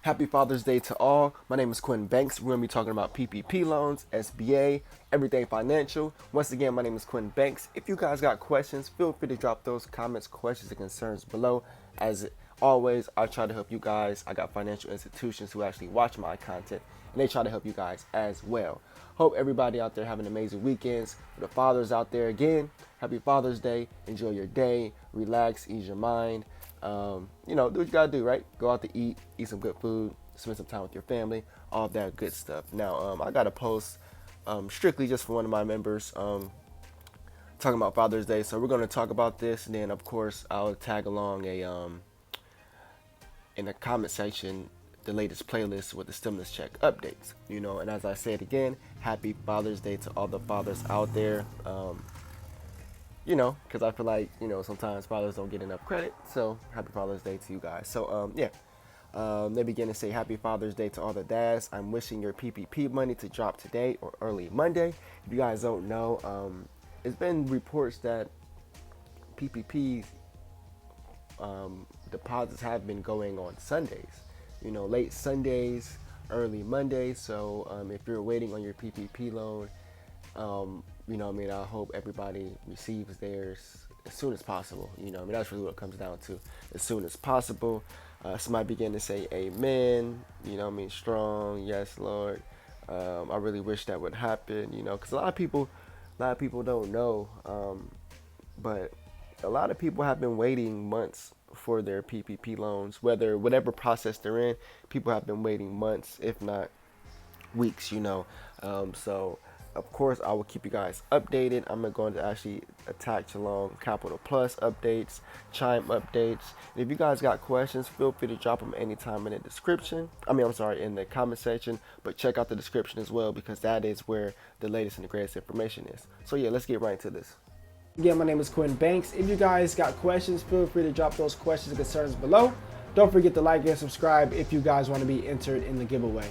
Happy Father's Day to all. My name is QUiNTiN Banks. We're going to be talking about PPP loans, SBA, everything financial. Once again, my name is QUiNTiN Banks. If you guys got questions, feel free to drop those comments, questions, and concerns below. As always, I try to help you guys. I got financial institutions who actually watch my content, and they try to help you guys as well. Hope everybody out there having amazing weekends. For the fathers out there, again, happy Father's Day. Enjoy your day. Relax, ease your mind. Do what you gotta do, right? Go out to eat some good food, spend some time with your family, all of that good stuff. Now, I got a post strictly just for one of my members talking about Father's Day. So we're gonna talk about this, and then of course I'll tag along in the comment section the latest playlist with the stimulus check updates. And as I said again, happy Father's Day to all the fathers out there. Because I feel like, sometimes fathers don't get enough credit. So happy Father's Day to you guys. So, let me begin to say happy Father's Day to all the dads. I'm wishing your PPP money to drop today or early Monday. If you guys don't know, it's been reports that PPP deposits have been going on Sundays. Late Sundays, early Mondays. So if you're waiting on your PPP loan, I hope everybody receives theirs as soon as possible. That's really what it comes down to, as soon as possible. Somebody begin to say amen, strong, yes, Lord. I really wish that would happen, because a lot of people don't know, but a lot of people have been waiting months for their PPP loans, whatever process they're in. People have been waiting months, if not weeks, so of course, I will keep you guys updated. I'm going to actually attach along Capital Plus updates, Chime updates. And if you guys got questions, feel free to drop them anytime in the description. in the comment section. But check out the description as well, because that is where the latest and the greatest information is. So yeah, let's get right into this. Again, my name is QUiNTiN Banks. If you guys got questions, feel free to drop those questions and concerns below. Don't forget to like and subscribe if you guys want to be entered in the giveaway.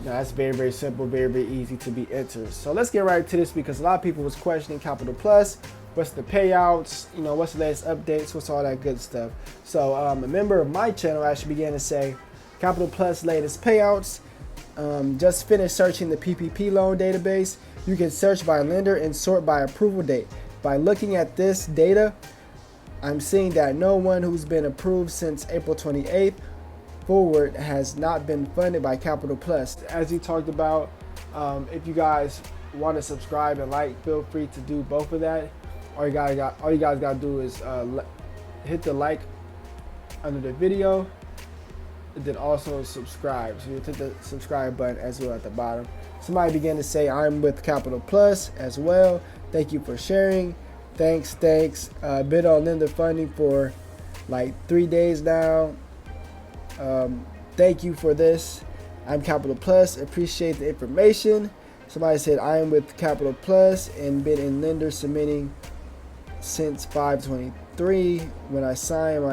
Now, that's very, very simple, very, very easy to be entered. So let's get right to this, because a lot of people was questioning Capital Plus. What's the payouts? What's the latest updates? What's all that good stuff? So a member of my channel actually began to say, Capital Plus latest payouts. Just finished searching the PPP loan database. You can search by lender and sort by approval date. By looking at this data, I'm seeing that no one who's been approved since April 28th forward has not been funded by Capital Plus. As he talked about, if you guys want to subscribe and like, feel free to do both of that. All you guys got to do is hit the like under the video, and then also subscribe. So you hit the subscribe button as well at the bottom. Somebody began to say, I'm with Capital Plus as well. Thank you for sharing. Thanks. Been on lender funding for like 3 days now. Thank you for this. I'm Capital Plus. Appreciate the information. Somebody said, I am with Capital Plus and been in lender submitting since 5/23. When I signed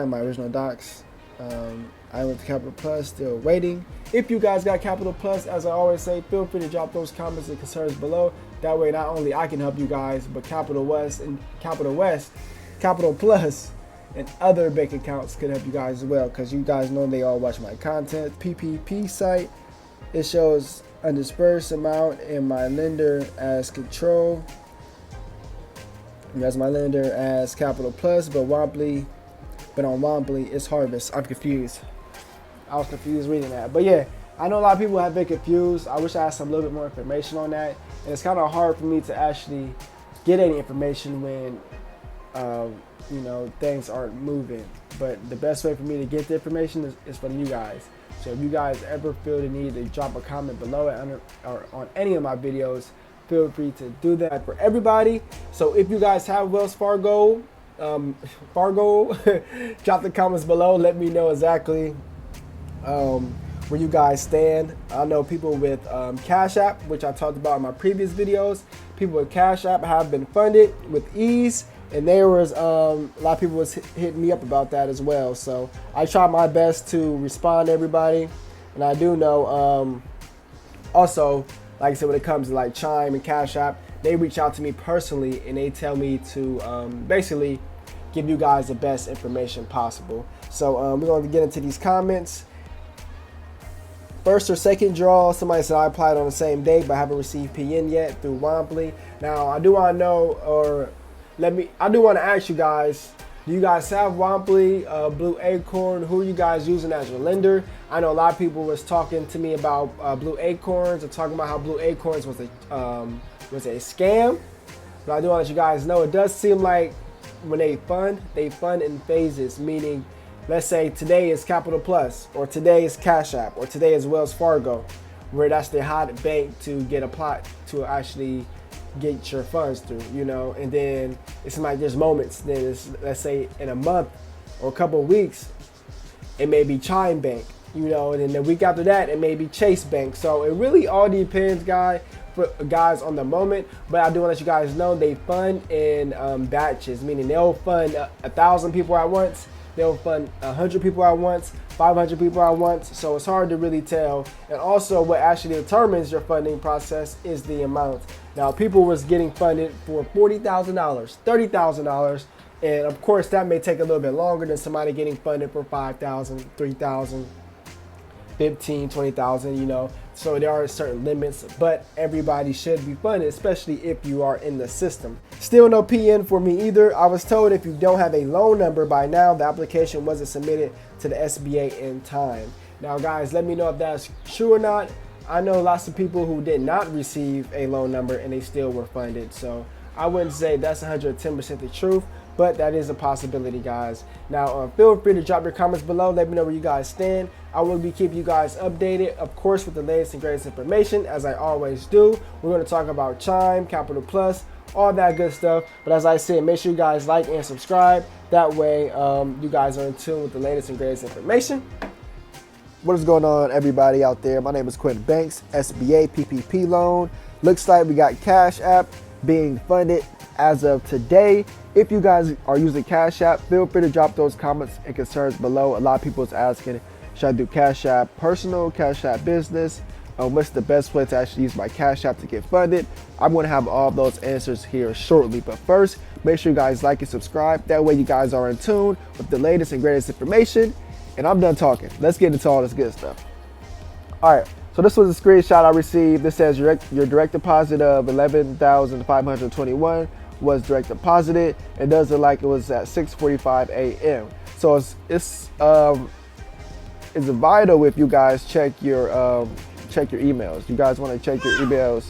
my original docs, I'm with Capital Plus, still waiting. If you guys got Capital Plus, as I always say, feel free to drop those comments and concerns below. That way, not only I can help you guys, but Capital Plus, and other bank accounts could help you guys as well, because you guys know they all watch my content. PPP site, it shows undispersed amount and my lender as control. That's my lender as Capital Plus, but on Womply it's Harvest. I'm confused. I was confused reading that, but yeah, I know a lot of people have been confused. I wish I had a little bit more information on that, and it's kind of hard for me to actually get any information when things aren't moving. But the best way for me to get the information is from you guys. So if you guys ever feel the need to drop a comment below it or on any of my videos, feel free to do that for everybody. So if you guys have Wells Fargo, drop the comments below. Let me know exactly where you guys stand. I know people with Cashapp, which I talked about in my previous videos. People with Cashapp have been funded with ease. And there was a lot of people was hitting me up about that as well. So I try my best to respond to everybody. And I do know, also, like I said, when it comes to like Chime and Cashapp, they reach out to me personally and they tell me to basically give you guys the best information possible. So we're going to get into these comments. First or second draw, somebody said I applied on the same day but haven't received PN yet through Womply. Now I do want to know, or I do want to ask you guys, do you guys have Womply, BLUEACORN? Who are you guys using as your lender? I know a lot of people was talking to me about BLUEACORNs and talking about how BLUEACORNs was a scam. But I do want to let you guys know it does seem like when they fund in phases, meaning let's say today is Capital Plus, or today is Cashapp, or today is Wells Fargo, where that's the hot bank to get applied to actually get your funds through, you know. And then it's like there's moments, then it's, let's say in a month or a couple of weeks, it may be Chime Bank, you know, and then the week after that it may be Chase Bank. So it really all depends, guys, on the moment. But I do want to let you guys know they fund in batches, meaning they'll fund 1,000 people at once, they'll fund 100 people at once, 500 people at once. So it's hard to really tell. And also what actually determines your funding process is the amount. Now people was getting funded for $40,000, $30,000, and of course that may take a little bit longer than somebody getting funded for $5,000, $3,000, $15,000, $20,000, you know. So there are certain limits, but everybody should be funded, especially if you are in the system. Still no PN for me either. I was told if you don't have a loan number by now, the application wasn't submitted to the SBA in time. Now guys, let me know if that's true or not. I know lots of people who did not receive a loan number and they still were funded. So I wouldn't say that's 110% the truth, but that is a possibility, guys. Now feel free to drop your comments below. Let me know where you guys stand. I will be keeping you guys updated, of course, with the latest and greatest information, as I always do. We're going to talk about Chime, Capital Plus, all that good stuff. But as I said, make sure you guys like and subscribe. That way you guys are in tune with the latest and greatest information. What is going on, everybody out there? My name is QUiNTiN Banks, SBA PPP loan. Looks like we got Cashapp being funded as of today. If you guys are using Cashapp, feel free to drop those comments and concerns below. A lot of people is asking, should I do Cashapp personal, Cashapp business? What's the best way to actually use my Cashapp to get funded? I'm going to have all those answers here shortly. But first, make sure you guys like and subscribe. That way you guys are in tune with the latest and greatest information. And I'm done talking. Let's get into all this good stuff. All right, so this was a screenshot I received. This says your direct deposit of $11,521 was direct deposited. It does look like it was at 6:45 a.m. So it's vital if you guys check your emails. You guys want to check your emails.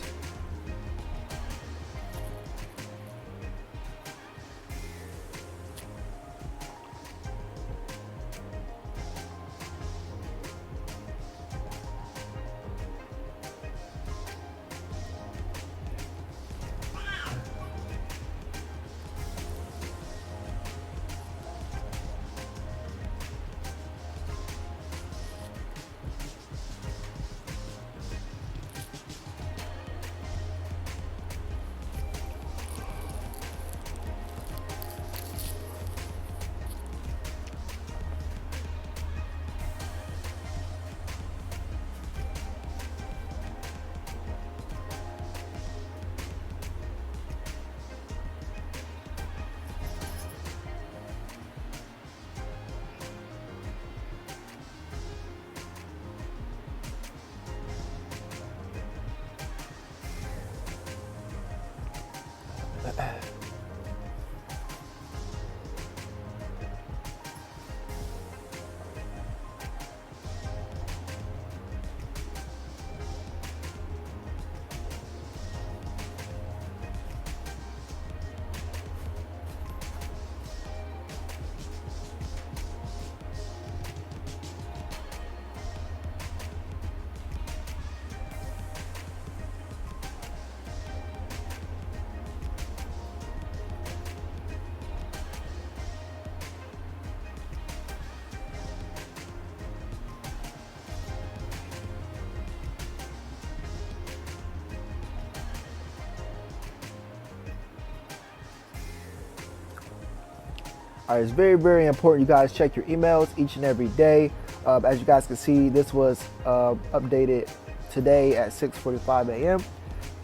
All right, it's very, very important you guys check your emails each and every day. As you guys can see, this was updated today at 6:45 a.m.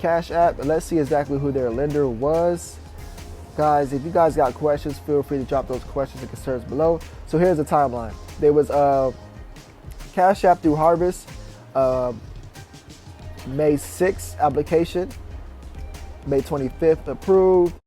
Cashapp, let's see exactly who their lender was. Guys, if you guys got questions, feel free to drop those questions and concerns below. So here's the timeline. There was Cashapp through Harvest, May 6th application, May 25th approved.